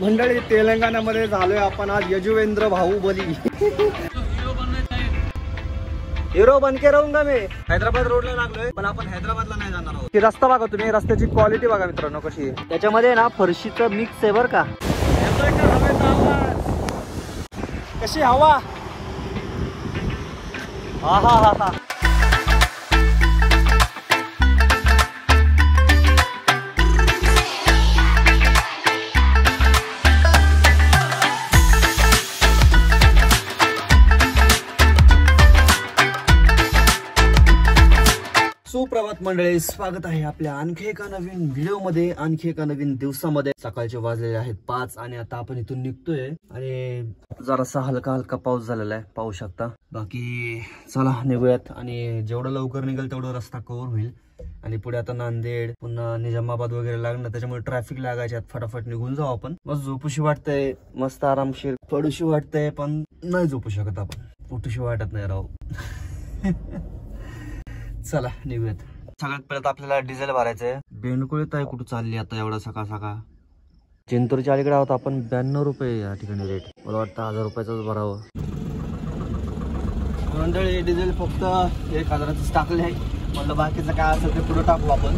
मंडळी तेलंगणामध्ये झालोय आपण आज यजुवेंद्र बाहुबली हिरो बनके राहूंगा मी हैदराबाद रोडला लागलोय पण आपण हैदराबादला नाही जाणार आहोत. रस्ता बघा तुम्ही रस्त्याची क्वालिटी बघा मित्रांनो कशी आहे. त्याच्यामध्ये ना फरशीचं मिक्स आहे बर का. कशी हवा हा हा हा हा. सुप्रभात मंडळी, स्वागत आहे आपल्या आणखी एका नवीन व्हिडिओ मध्ये, आणखी एका नवीन दिवसामध्ये. सकाळचे वाजलेले आहेत 5 आणि आता आपण इथून निघतोय आणि जरासा हलका हलका पाऊस झालेला आहे पाहू शकता. बाकी चला निघूयात आणि जेवढं लवकर निघेल तेवढं रस्ता कव्हर होईल. आणि पुढे आता नांदेड पुन्हा निजामाबाद वगैरे लागणार त्याच्यामुळे ट्रॅफिक लागायच्यात. फटाफट निघून जाऊ आपण. मस्त झोपूशी वाटतंय, मस्त आरामशीर पडूशी वाटतंय पण नाही झोपू शकत आपण, उठूशी वाटत नाही राहू. चला निघूयात. सगळ्यात पहिलं आपल्याला डिझेल भरायचंय. बेंडकुळे ताई कुठं चालली आता एवढा सकाळ सकाळ. चिंतूरच्या अलीकडे आहोत आपण. 92 रुपये या ठिकाणी रेट. मला वाटतं 1000 रुपयाच भरावं. मंडळी डिझेल फक्त 1000च टाकले आहे. म्हणलं बाकीचं काय असेल ते पुढे टाकू आपण.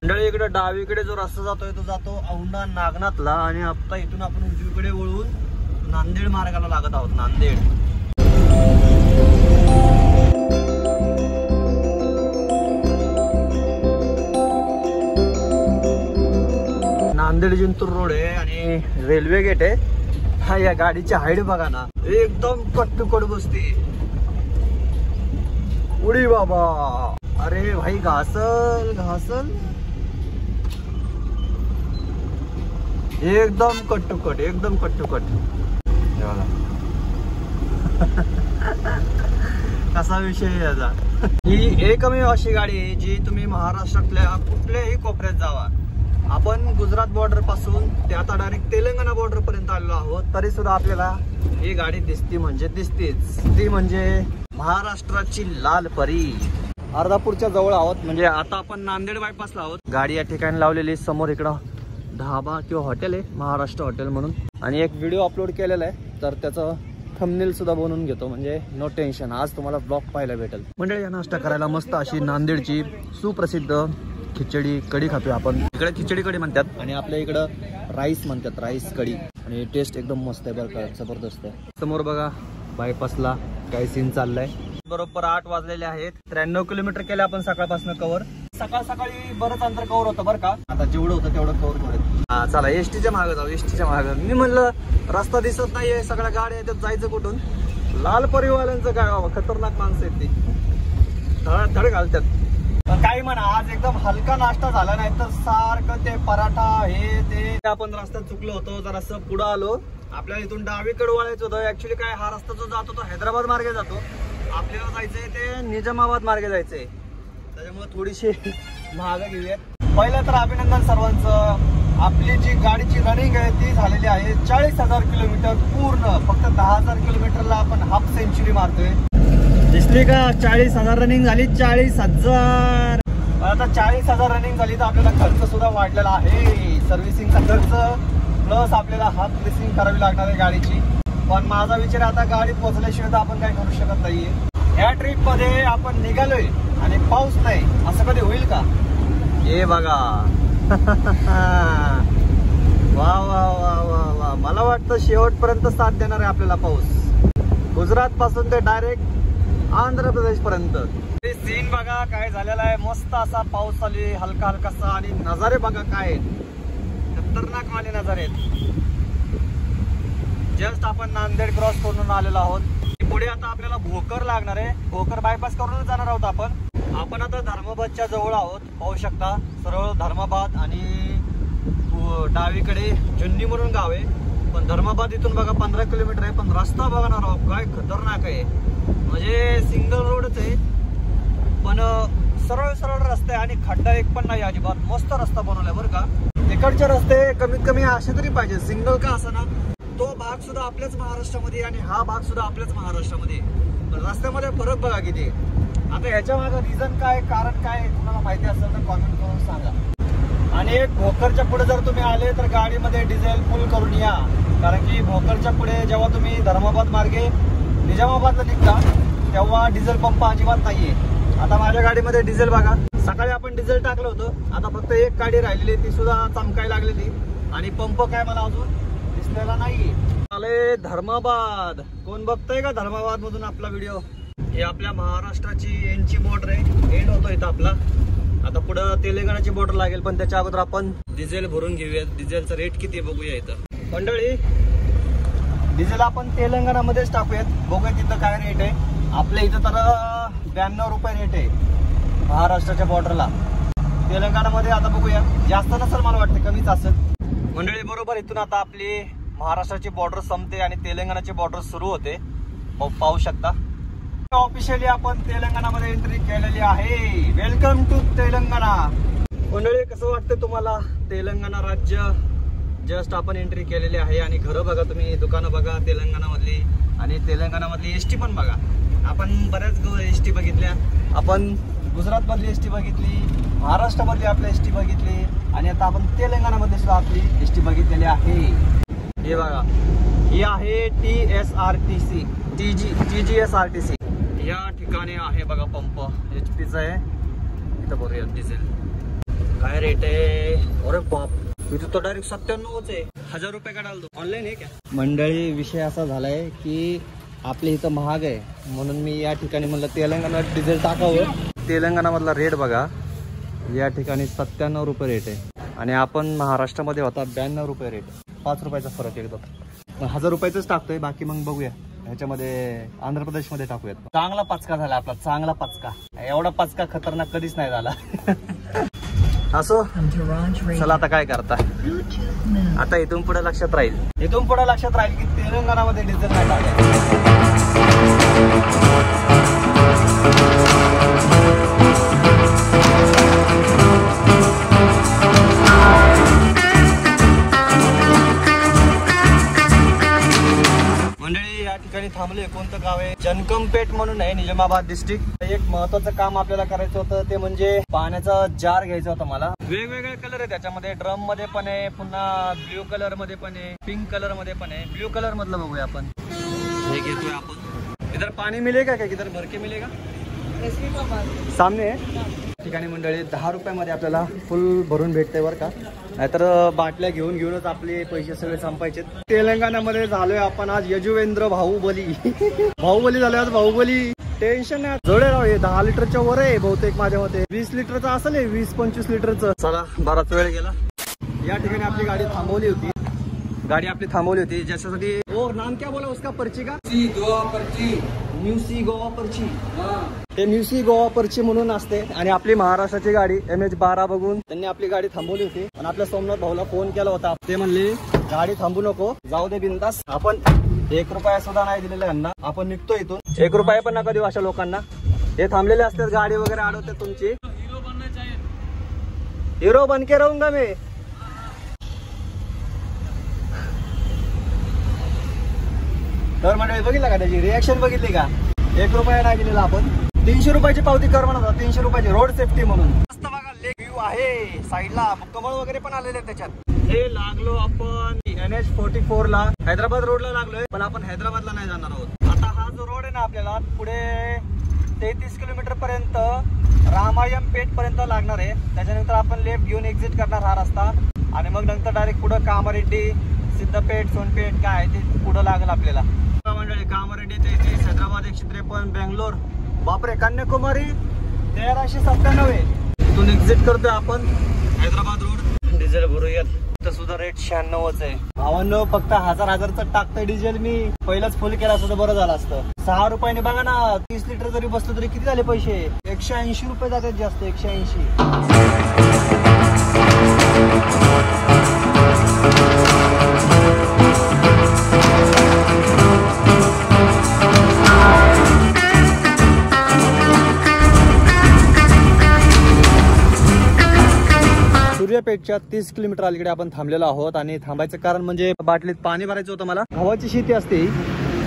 मंडळी इकडे डावीकडे जो रस्ता जातोय तो जातो औंढा नागनाथला आणि आता इथून आपण उजवीकडे वळून नांदेड मार्गाला लागत आहोत. नांदेड जिंतूर रोड आहे आणि रेल्वे गेट आहे. हा या गाडीची हाईट बघा ना, एकदम कट्टुकट बसते. उडी बाबा, अरे भाई घासल घासल, एकदम कट्टुकट एकदम कट्टुकट. कसा विषय आहे याचा. ही एकमेव अशी गाडी आहे जी तुम्ही महाराष्ट्रातल्या कुठल्याही कोपऱ्यात जावा. आपण गुजरात बॉर्डर पासून ते आता डायरेक्ट तेलंगणा बॉर्डर पर्यंत आलेलो आहोत तरी सुद्धा आपल्याला ही गाडी दिसती म्हणजे दिसतेच. ती म्हणजे महाराष्ट्राची लाल परी. अर्धापूरच्या जवळ आहोत म्हणजे आता आपण नांदेड बायपासला आहोत. गाडी या ठिकाणी लावलेली. समोर इकडं ढाबा किंवा हॉटेल आहे, महाराष्ट्र हॉटेल म्हणून. आणि एक व्हिडिओ अपलोड केलेला आहे तर त्याचं थंबनेल सुद्धा बनवून घेतो म्हणजे नो टेन्शन. आज तुम्हाला ब्लॉग पाहायला भेटेल. मंडळी या नाश्ता करायला मस्त अशी नांदेडची सुप्रसिद्ध खिचडी कढी खातोय आपण. इकडे खिचडी कढी म्हणतात आणि आपल्या इकडं राईस म्हणतात, राईस कढी. आणि टेस्ट एकदम मस्त आहे बरं का, जबरदस्त आहे. समोर बघा बायपासला काय सीन चाललाय. बरोबर 8 वाजलेले आहेत. 93 किलोमीटर केले आपण सकाळपासून कव्हर. सकाळी बरंच अंतर कव्हर होतं बरं का. आता जेवढं होतं तेवढं कव्हर करेल. हा चला एसटीच्या मागे जाऊ. एसटीच्या मागे मी म्हणलं रस्ता दिसत नाहीये, सगळ्या गाड्या येतात, जायचं कुठून. लाल परिवाल्यांचं काय बाबा, खतरनाक माणसं आहेत ती, धड घालतात. काही म्हणा आज एकदम हलका नाश्ता झाला नाही तर सारखं ते पराठा हे ते. आपण रस्त्यात चुकलो होतो, जरासं पुढे आलो. आपल्याला इथून डावीकडे वळायचं होतं. ऍक्च्युली काय हा रस्ता जो जातो तो हैदराबाद मार्गे जातो. आपल्याला जायचंय ते निजामाबाद मार्गे जायचंय, त्याच्यामुळे थोडीशी महाग घेऊयात. पहिलं तर अभिनंदन सर्वांचं. आपली जी गाडीची रनिंग आहे ती झालेली आहे 40,000 किलोमीटर पूर्ण. फक्त 10,000 किलोमीटरला आपण हाफ सेंचुरी मारतोय. दिसली का? 40,000 रनिंग झाली. 40,000. आता 40,000 रनिंग झाली तर आपल्याला खर्च सुद्धा वाढलेला आहे. सर्व्हिसिंगचा खर्च प्लस आपल्याला हाफ ग्रीसिंग करावी लागणार आहे गाडीची. पण माझा विचार आता गाडी पोहोचल्याशिवाय तर आपण काही करू शकत नाहीये. या ट्रिप मध्ये आपण निघालोय आणि पाऊस नाही, असं कधी होईल का? हे बघा. वा वा वा वा वा. मला वाटतं शेवटपर्यंत साथ देणार आहे आपल्याला पाऊस. गुजरात पासून ते डायरेक्ट आंध्र प्रदेश पर्यंत. सीन बघा काय झालेला आहे. मस्त असा पाऊस चालू आहे हलका हलकासा. आणि नजारे बघा काय खतरनाक वाले नजारे आहेत. जस्ट आपण नांदेड क्रॉस करून आलेलो आहोत. पुढे आता आपल्याला भोकर लागणार आहे. भोकर बायपास करूनच जाणार आहोत आपण आता धर्माबादच्या जवळ आहोत. पाहू शकता सरळ धर्माबाद आणि डावीकडे जुन्नी म्हणून गाव आहे. पण धर्माबाद इथून बघा 15 किलोमीटर आहे. पण रस्ता बघा ना राव काय खतरनाक आहे. म्हणजे सिंगल रोडच आहे पण सरळ सरळ रस्ते आणि खड्डा एक पण नाही अजिबात. मस्त रस्ता बनवलाय बरं का. इकडचे रस्ते कमीत कमी असे तरी पाहिजे. सिंगल का असं ना, तो भाग सुद्धा आपल्याच महाराष्ट्रामध्ये आणि हा भाग सुद्धा आपल्याच महाराष्ट्रामध्ये. रस्त्यामध्ये फरक बघा किती. आता ह्याच्या मागे रिझन काय, कारण काय तुम्हाला माहिती असेल तर कॉमेंट करून सांगा. आणि भोकरच्या पुढे जर तुम्ही आले तर गाडीमध्ये डिझेल फुल करून या, कारण की भोकरच्या पुढे जेव्हा तुम्ही धर्माबाद मार्गे निजामाबादला निघता तेव्हा डिझेल पंप अजिबात नाहीये. आता माझ्या गाडीमध्ये डिझेल बघा, सकाळी आपण डिझेल टाकलं होतं, आता फक्त एक गाडी राहिलेली, ती सुद्धा चमकायला लागलेली आणि पंप काय मला अजून दिसलेला नाही. आले धर्माबाद. कोण बघतोय का धर्माबाद मधून आपला व्हिडिओ? हे आपल्या महाराष्ट्राची एंडची बॉर्डर आहे, एंड होतो इथं आपला. आता पुढं तेलंगणाची बॉर्डर लागेल, पण त्याच्या अगोदर आपण डिझेल भरून घेऊया. डिझेलचा रेट किती आहे बघूया इथं. मंडळी डिझेल आपण तेलंगणामध्येच टाकूयात, बघूया तिथं काय रेट आहे. आपल्या इथं तर 92 रुपये रेट आहे महाराष्ट्राच्या बॉर्डरला. तेलंगणामध्ये आता बघूया, जास्त नसेल मला वाटतं, कमीच असेल. मंडळी बरोबर इथून आता आपली महाराष्ट्राची बॉर्डर संपते आणि तेलंगणाची बॉर्डर सुरू होते. मग पाहू शकता ऑफिशियली आपण तेलंगणामध्ये एंट्री केलेली आहे. Welcome to Telangana. मंडळी कसं वाटतं तुम्हाला? तेलंगणा राज्य जस्ट आपण एंट्री केलेली आहे आणि घरं बघा तुम्ही, दुकानं बघा तेलंगणामधली आणि तेलंगणामधली एसटी पण बघा. आपण बऱ्याच एसटी बघितल्या, आपण गुजरात मधली एसटी बघितली, महाराष्ट्रामधली आपली एसटी बघितली आणि आता आपण तेलंगणामध्ये सुद्धा आपली एसटी बघितलेली आहे. हे बघा, ही आहे TSRTC, TGSRTC. या ठिकाणी आहे बघा पंप, HP चा आहे. इथं बघूया डिझेल काय रेट आहे. अरे बाप, इथं तो डायरेक्ट 97च आहे. 1000 रुपये का डाल दो. ऑनलाईन आहे क्या? मंडळी विषय असा झालाय की आपल्या इथं महाग आहे, म्हणून मी या ठिकाणी म्हणलं तेलंगणात डिझेल टाकावं. तेलंगणामधला रेट बघा, या ठिकाणी 97 रुपये रेट आहे आणि आपण महाराष्ट्रामध्ये होता 92 रुपये रेट. 5 रुपयाचा फरक एकदम. 1000 रुपयाच टाकतोय, बाकी मग बघूया ह्याच्यामध्ये आंध्र प्रदेश मध्ये टाकूयात. चांगला पचका झाला आपला, चांगला पचका. एवढा पचका खतरनाक कधीच नाही झाला. असो, चला आता काय करता. आता इथून पुढे लक्षात राहील, की तेलंगणामध्ये डिझेल नाही टाकायचं. मंडळी या ठिकाणी थांबले. कोणतं गाव आहे? जनकमपेट म्हणून आहे, निजामाबाद डिस्ट्रिक्ट. एक महत्वाचं काम आपल्याला करायचं होतं, ते म्हणजे पाण्याचा जार घ्यायचा होता मला. वेगवेगळे कलर आहे त्याच्यामध्ये, ड्रम मध्ये पण आहे, पुन्हा ब्ल्यू कलर मध्ये पण आहे, पिंक कलर मध्ये पण आहे. ब्ल्यू कलर मधलं बघूया आपण. हे घेतोय आपण. इधर पाणी मिलेगा क्या? किधर भर के मिलेगा? सामने ठिकाणी मंडळी 10 रुपयामध्ये आपल्याला फुल भरून भेटतंय बरं का. नाहीतर बाटल्या घेऊनच आपले पैसे सगळे संपायचे. तेलंगणामध्ये झालोय आपण आज यजुवेंद्र बाहुबली. बाहुबली झालोय आज, बाहुबली. टेन्शन नाही, जोडे राव. हे 10 लिटरच्या वर आहे बहुतेक, माझ्या मते 20 लिटरचं असेल, 20-25 लिटरचं. चला, बराच वेळ गेला. या ठिकाणी आपली गाडी थांबवली होती. ज्याच्यासाठी ओ नाम क्या बोला उसका पर्ची का? गोवा पर्ची, म्युसी गोवा पर्ची. ते म्युसी गोवा पर्ची म्हणून असते. आणि आपली महाराष्ट्राची गाडी MH12 बघून त्यांनी आपली गाडी थांबवली होती. आणि आपल्या सोमनाथ भाऊला फोन केला होता, ते म्हणले गाडी थांबू नको, जाऊ दे बिंदास. आपण 1 रुपया सुद्धा नाही दिलेला यांना. आपण निघतो इथून. 1 रुपया पण नका देऊ अशा लोकांना. हे थांबलेले असतात, गाडी वगैरे अडवते तुमची. हिरो बन के रहूंगा मी. तर मंडळी बघितलं का त्याची रिॲक्शन, बघितली का? 1 रुपया नाही दिलेला आपण. 300 रुपयाची पावती कर म्हणत होता, 300 रुपयाची रोड सेफ्टी म्हणून. मस्त बघा, लेक व्ह्यू आहे साईडला, कमळ वगैरे पण आलेले आहेत त्याच्यात. हे लागलो आपण NH44 ला, हैदराबाद रोडला लागलोय, पण आपण हैदराबादला नाही जाणार आहोत. आता हा जो रोड आहे ना आपल्याला पुढे 33 किलोमीटर पर्यंत रामायण पेठ पर्यंत लागणार आहे. त्याच्यानंतर आपण लेफ्ट घेऊन एक्झिट करणार हा रस्ता आणि मग नंतर डायरेक्ट पुढे कामारेड्डी, सिद्धपेठ, सोनपेठ काय ते पुढे लागेल आपल्याला. मंडळी कामारेड्डी 33, हैदराबाद 153, बेंगलोर, बापरे कन्याकुमारी 1397. इथून एक्झिट करतोय आपण हैदराबाद रोड. डिझेल भरूयात. सुद्धा रेट 96च आहे. भावांनो, फक्त 1000चं टाकतंय डिझेल मी. पहिलंच फुल केला असतं तर बरं झालं असतं. 6 रुपयाने बघा ना, 30 लिटर जरी बसलो तरी किती झाले पैसे? 180 रुपये जातात जास्त, 180. सूर्यापेठच्या 30 किलोमीटर अलीकडे आपण थांबलेलो आहोत. आणि थांबायचं कारण म्हणजे बाटलीत पाणी भरायचं होतं मला. गव्हाची शेती असते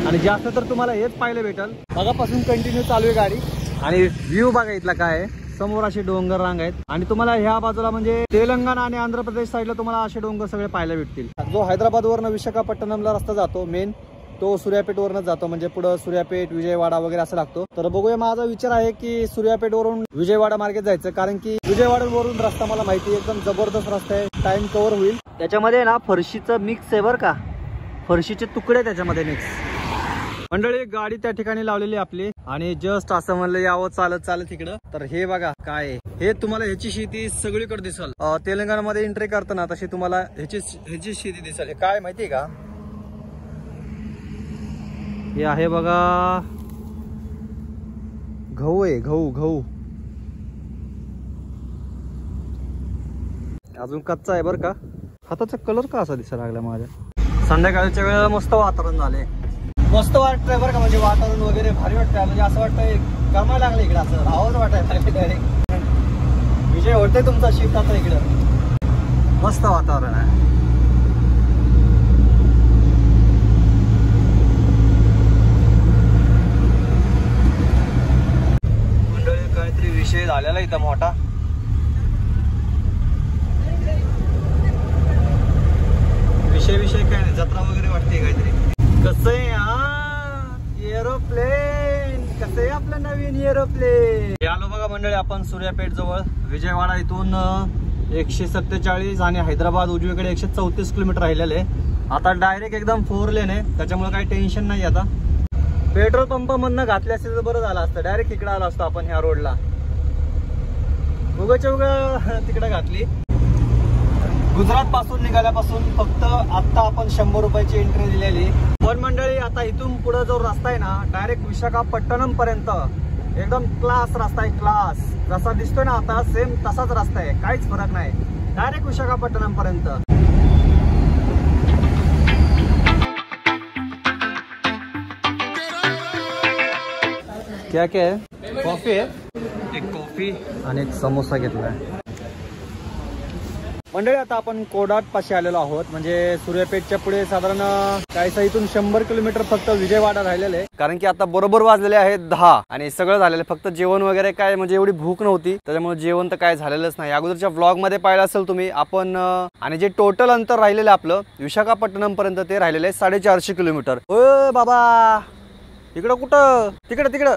आणि जास्त तर तुम्हाला हेच पाहायला भेटल. मगापासून कंटिन्यू चालू आहे गाडी. आणि व्ह्यू बघा इथला काय आहे. समोर अशी डोंगर रांग आहेत आणि तुम्हाला ह्या बाजूला म्हणजे तेलंगणा आणि आंध्र प्रदेश साईडला तुम्हाला असे डोंगर सगळे पाहायला भेटतील. जो हैदराबाद वरनं विशाखापट्टणमला रस्ता जातो मेन, तो सूर्यापेठ वरनं जातो, म्हणजे पुढे सूर्यापेठ विजयवाडा वगैरे असं लागतो. तर बघूया, माझा विचार आहे की सूर्यापेठ वरून विजयवाडा मार्गे जायचं, कारण की विजयवाडा वरून रस्ता मला माहिती आहे, एकदम जबरदस्त रस्ता आहे, टाइम कव्हर होईल. त्याच्यामध्ये ना फरशीचं मिक्स आहे बरं का, फरशीचे तुकडे त्याच्यामध्ये मिक्स. मंडळी गाडी त्या ठिकाणी लावलेली आपली आणि जस्ट असं म्हणलं यावं चालत चालत इकडं. तर हे बघा काय आहे, हे तुम्हाला ह्याची शेती सगळीकडे दिसल. तेलंगणामध्ये एंट्री करताना तशी तुम्हाला ह्याची शेती दिसल. काय माहितीये का, हे आहे बघा गहू आहे, गहू अजून कच्चा आहे बरं का. हाताचा कलर का असा दिसायला लागला माझ्या. संध्याकाळच्या वेळेला मस्त वातावरण झालंय, मस्त वाटतंय बरं का, म्हणजे वातावरण वगैरे भारी वाटतंय. म्हणजे असं वाटतंय कमायला लागलं इकडं, असं राहावंच वाटायला डायरेक्ट. विजय होतंय तुमचा शिफ्ट आता इकडं, मस्त वातावरण आहे. मंडळी काहीतरी विषय झालेला इथं मोठा. विषय काय नाही, जत्रा वगैरे वाटते काहीतरी. कसं आहे एरोप्लेन, कसं आहे आपलं नवीन एरोप्लेन. आलो बघा मंडळी आपण सूर्यापेठ जवळ. विजयवाडा इथून 147 आणि हैदराबाद उजवीकडे 134 किलोमीटर राहिलेले. आता डायरेक्ट एकदम 4 लेन आहे, त्याच्यामुळे काही टेन्शन नाही. आता पेट्रोल पंप मधनं घातले असते तर बरं झालं असतं, डायरेक्ट इकडे आलो असतो आपण ह्या रोडला. उगाच्या उगा तिकडे घातली. गुजरात पासून निघाल्यापासून फक्त आता आपण 100 रुपयाची एंट्री दिलेली. पण मंडळी आता इथून पुढे जो रस्ता आहे ना, डायरेक्ट विशाखापट्टणम पर्यंत एकदम क्लास रस्ता आहे, क्लास. जसा दिसतोय ना आता सेम तसाच रस्ता आहे, काहीच फरक नाही, डायरेक्ट विशाखापट्टणम पर्यंत. क्या क्या आहे, कॉफी आहे, एक कॉफी आणि एक समोसा घेतलाय. मंडळी आता आपण कोडाट पाशी आलेलो आहोत, म्हणजे सूर्यापेठच्या पुढे साधारण काहीसा इथून 100 किलोमीटर फक्त विजयवाडा राहिलेले आहे. कारण की आता बरोबर वाजलेले आहेत 10 आणि सगळं झालेलं आहे. फक्त जेवण वगैरे काय म्हणजे एवढी भूक नव्हती, त्याच्यामुळे जेवण तर काय झालेलंच नाही. अगोदरच्या व्लॉग मध्ये पाहिलं असेल तुम्ही आपण. आणि जे टोटल अंतर राहिलेलं आपलं विशाखापट्टणम पर्यंत ते राहिलेलं आहे 450 किलोमीटर. ओ बाबा इकडं कुठं, तिकडं.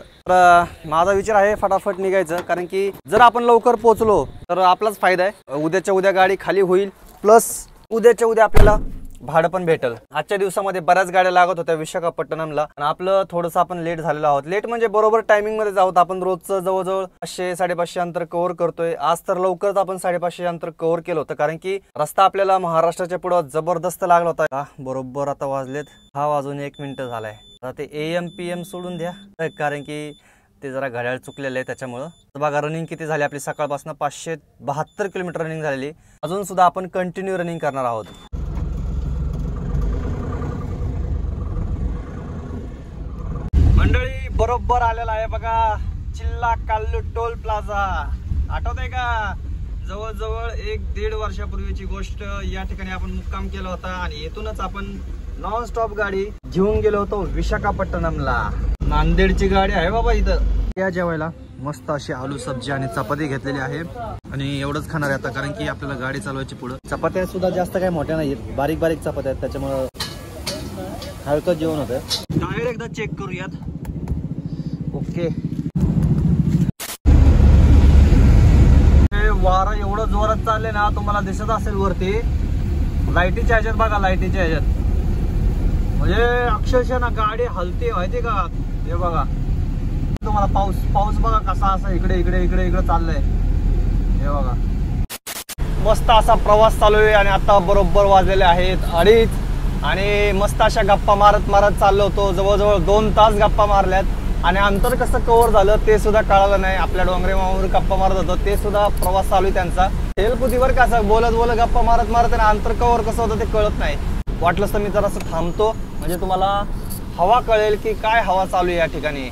माझा विचार आहे फटाफट निघायचं, कारण की जर आपण लवकर पोहोचलो तर आपलाच फायदा आहे. उद्याच्या उद्या गाडी खाली होईल, प्लस उद्याच्या उद्या आपल्याला भाडं पण भेटल. आजच्या दिवसामध्ये बऱ्याच गाड्या लागत होत्या विशाखापट्टणमला आणि आपलं थोडंसं आपण लेट झालेलो आहोत. लेट म्हणजे बरोबर टायमिंग मध्ये जाऊत. आपण रोजचं जवळजवळ 500-550 अंतर कव्हर करतोय. आज तर लवकरच आपण 550 अंतर कव्हर केलं होतं, कारण की रस्ता आपल्याला महाराष्ट्राच्या पुढं जबरदस्त लागला होता. बरोबर आता वाजलेत 6 वाजून 1 मिनिट झालाय. आता ते AM PM सोडून द्या, कारण की ते जरा घड्याळ चुकलेलं आहे त्याच्यामुळं. बघा रनिंग किती झाली आपली सकाळपासून 572 किलोमीटर रनिंग झालेली. अजून सुद्धा आपण कंटिन्यू रनिंग करणार आहोत. मंडळी बरोबर आलेला आहे बघा चिल्लाकाल्लू टोल प्लाझा. आठवत आहे का, जवळजवळ 1-1.5 वर्षापूर्वीची गोष्ट. या ठिकाणी आपण मुक्काम केला होता आणि येथूनच आपण नॉन स्टॉप गाडी घेऊन गेलो होतो विशाखापट्टणमला. नांदेडची गाडी आहे बाबा इथं. या जेवायला मस्त अशी आलू सब्जी आणि चपाती घेतलेली आहे आणि एवढंच खाणार आहे आता, कारण की आपल्याला गाडी चालवायची पुढं. चपात्या सुद्धा जास्त काही मोठ्या नाहीत, बारीक बारीक चपात्या आहेत, त्याच्यामुळं हलकं जेवण होतं. टायर एकदा चेक करूयात. ओके. वारा एवढं जोरात चालले ना, तुम्हाला दिसत असेल वरती लाईटीच्या ह्याच्यात बघा, लाईटीच्या ह्याच्यात म्हणजे अक्षरशः ना गाडी हलते माहिती का. हे बघा तुम्हाला पाऊस बघा कसा असा इकडे चाललंय. हे बघा मस्त असा प्रवास चालू आहे आणि आता बरोबर वाजलेले आहेत 2:30 आणि मस्त अशा गप्पा मारत चाललो होतो. जवळजवळ 2 तास गप्पा मारल्यात आणि अंतर कसं कव्हर झालं ते सुद्धा कळालं नाही. आपल्या डोंगरे मामावर गप्पा मारत होतो, ते सुद्धा प्रवास चालू आहे त्यांचा. हेलपुतीवर कसं बोलत गप्पा मारत आणि अंतर कव्हर कसं होतं ते कळत नाही. वाटलंच तर मी जरासं थांबतो, म्हणजे तुम्हाला हवा कळेल की काय हवा चालू आहे या ठिकाणी.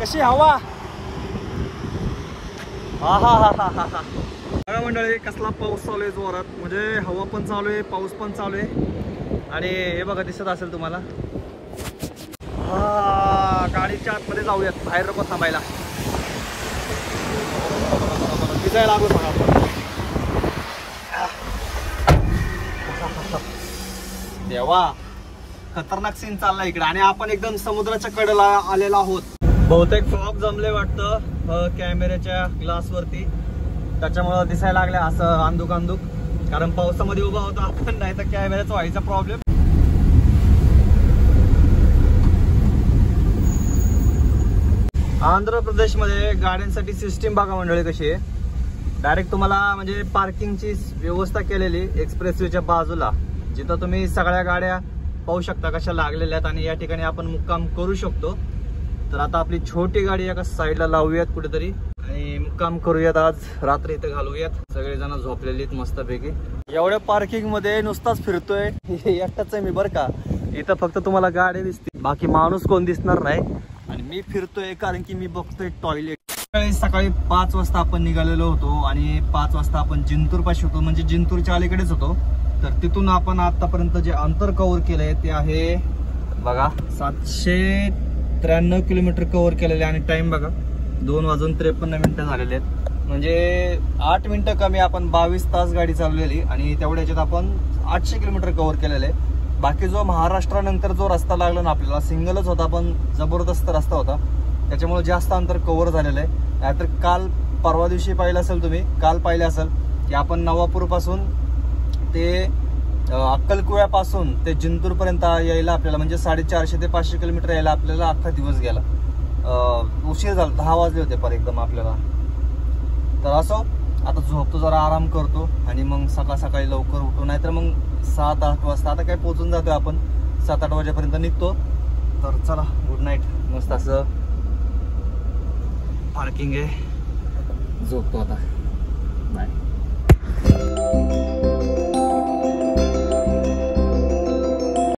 कशी हवा, हा मंडळी कसला पाऊस चालू आहे जोरात. म्हणजे हवा पण चालू आहे, पाऊस पण चालू आहे आणि हे बघा दिसत असेल तुम्हाला गाडीच्या आतमध्ये जाऊयात, बाहेर नको थांबायला. भिजायला लागू बघा. देवा, खतरनाक सीन चाललाय इकडे आणि आपण एकदम समुद्राच्या कडेला आलेलो आहोत. बहुतेक फॉग जमले वाटतं कॅमेऱ्याच्या ग्लास वरती, त्याच्यामुळं दिसायला लागले असं अंदुक अंदुक. कारण पावसामध्ये उभा होता आपण, नाही तर कॅमेऱ्याचा व्हायचा प्रॉब्लेम. आंध्र प्रदेशमध्ये गाड्यांसाठी सिस्टीम बघा मंडळी कशी आहे. डायरेक्ट तुम्हाला म्हणजे पार्किंगची व्यवस्था केलेली एक्सप्रेसवेच्या बाजूला, जिथं तुम्ही सगळ्या गाड्या पाहू शकता कशा लागलेल्या आहेत आणि या ठिकाणी आपण मुक्काम करू शकतो. तर आता आपली छोटी गाडी एका साईडला लावूयात कुठेतरी आणि मुक्काम करूयात. आज रात्री इथे घालूयात. सगळेजण झोपलेली आहेत मस्तपैकी. एवढ्या पार्किंग मध्ये नुसताच फिरतोय, एकटाच आहे मी बरं का. इथं फक्त तुम्हाला गाडी दिसते, बाकी माणूस कोण दिसणार नाही. आणि मी फिरतोय कारण की मी बघतोय टॉयलेट. सकाळी 5 वाजता आपण निघालेलो होतो आणि 5 वाजता आपण जिंतूर पाशी होतो, म्हणजे जिंतूरच्या अलीकडेच होतो. तर तिथून आपण आतापर्यंत जे अंतर कव्हर केलंय ते आहे बघा 793 किलोमीटर कव्हर केलेले आणि टाइम बघा 2:53 झालेले आहेत. म्हणजे 8 मिनिटं कमी आपण 22 तास गाडी चालवलेली आणि तेवढ्याच्यात आपण 800 किलोमीटर कव्हर केलेले. बाकी जो महाराष्ट्रानंतर जो रस्ता लागला ना आपल्याला, सिंगलच होता पण जबरदस्त रस्ता होता, त्याच्यामुळे जास्त अंतर कव्हर झालेलं आहे. नाहीतर काल परवा दिवशी पाहिलं असेल तुम्ही, काल पाहिलं असेल की आपण नवापूर पासून ते अक्कलकुव्यापासून ते जिंतूर पर्यंत यायला आपल्याला म्हणजे 450 ते 500 किलोमीटर यायला आपल्याला अख्खा दिवस गेला. उशीर झाला, 10 वाजले होते पर एकदम आपल्याला. तर असो, आता झोपतो, जरा आराम करतो आणि मग सकाळी लवकर उठतो. नाहीतर मग 7-8 वाजता, आता काय पोहोचून जातोय आपण, 7-8 वाजेपर्यंत निघतो. तर चला, गुड नाईट. मस्त असं पार्किंग आहे, झोपतो आता. बाय.